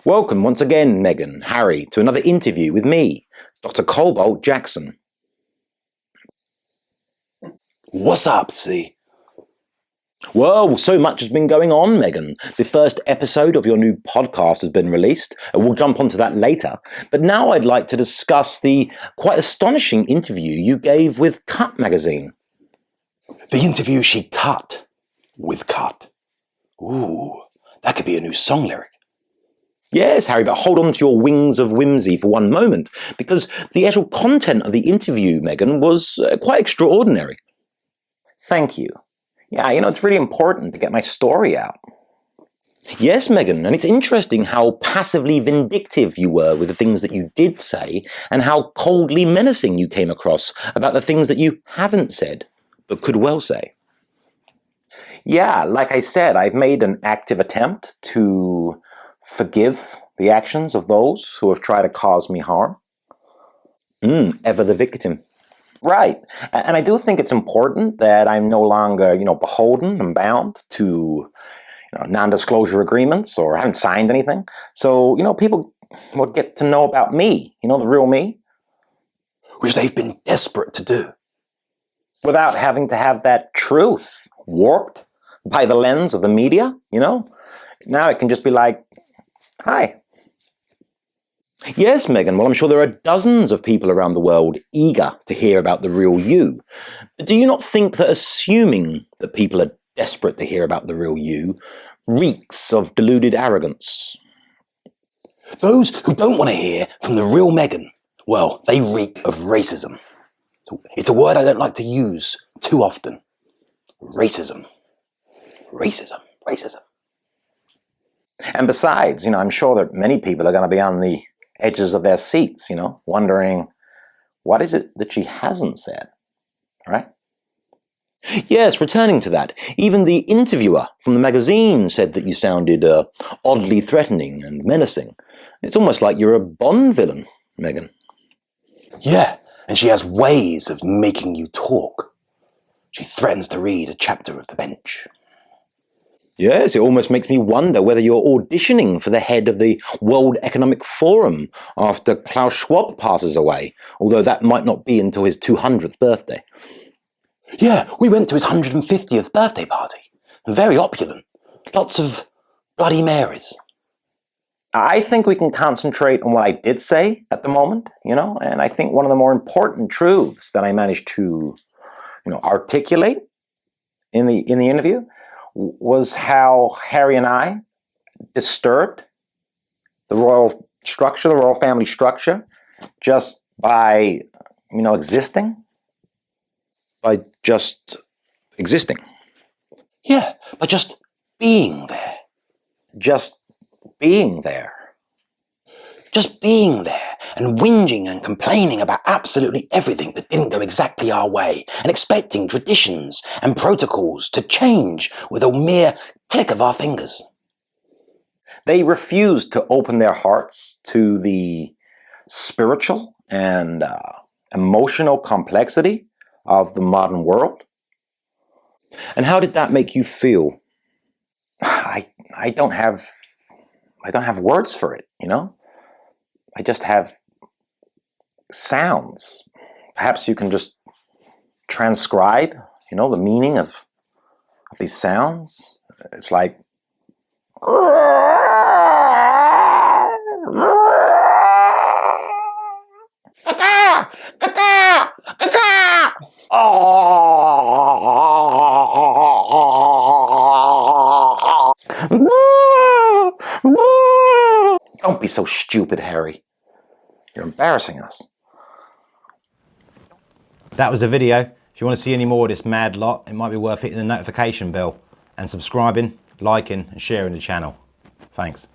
Welcome once again, Meghan, Harry, to another interview with me, Dr. Cobalt Jackson. What's up, C? Well, so much has been going on, Meghan. The first episode of your new podcast has been released, and we'll jump onto that later. But now I'd like to discuss the quite astonishing interview you gave with Cut magazine. The interview she cut with Cut. Ooh, that could be a new song lyric. Yes, Harry, but hold on to your wings of whimsy for one moment, because the actual content of the interview, Meghan, was quite extraordinary. Thank you. Yeah, it's really important to get my story out. Yes, Meghan, and it's interesting how passively vindictive you were with the things that you did say, and how coldly menacing you came across about the things that you haven't said, but could well say. Yeah, like I said, I've made an active attempt to forgive the actions of those who have tried to cause me harm. Ever the victim. Right. And I do think it's important that I'm no longer, beholden and bound to non-disclosure agreements or haven't signed anything. So, people will get to know about me, the real me. Which they've been desperate to do. Without having to have that truth warped by the lens of the media, Now it can just be like, hi. Yes, Meghan, well, I'm sure there are dozens of people around the world eager to hear about the real you. But do you not think that assuming that people are desperate to hear about the real you reeks of deluded arrogance? Those who don't want to hear from the real Meghan, well, they reek of racism. It's a word I don't like to use too often. Racism. Racism. Racism. And besides, I'm sure that many people are going to be on the edges of their seats, wondering, what is it that she hasn't said, right? Yes, returning to that, even the interviewer from the magazine said that you sounded oddly threatening and menacing. It's almost like you're a Bond villain, Meghan. Yeah, and she has ways of making you talk. She threatens to read a chapter of The Bench. Yes, it almost makes me wonder whether you're auditioning for the head of the World Economic Forum after Klaus Schwab passes away, although that might not be until his 200th birthday. Yeah, we went to his 150th birthday party. Very opulent. Lots of Bloody Marys. I think we can concentrate on what I did say at the moment, and I think one of the more important truths that I managed to, articulate in the interview was how Harry and I disturbed the royal structure, the royal family structure, just by, existing. By just existing. Yeah, by just being there. Just being there. Just being there and whinging and complaining about absolutely everything that didn't go exactly our way and expecting traditions and protocols to change with a mere click of our fingers. They refused to open their hearts to the spiritual and emotional complexity of the modern world. And how did that make you feel? I don't have words for it, I just have sounds. Perhaps you can just transcribe, the meaning of these sounds. It's like Don't be so stupid, Harry. You're embarrassing us. That was a video. If you want to see any more of this mad lot, it might be worth hitting the notification bell and subscribing, liking and sharing the channel. Thanks.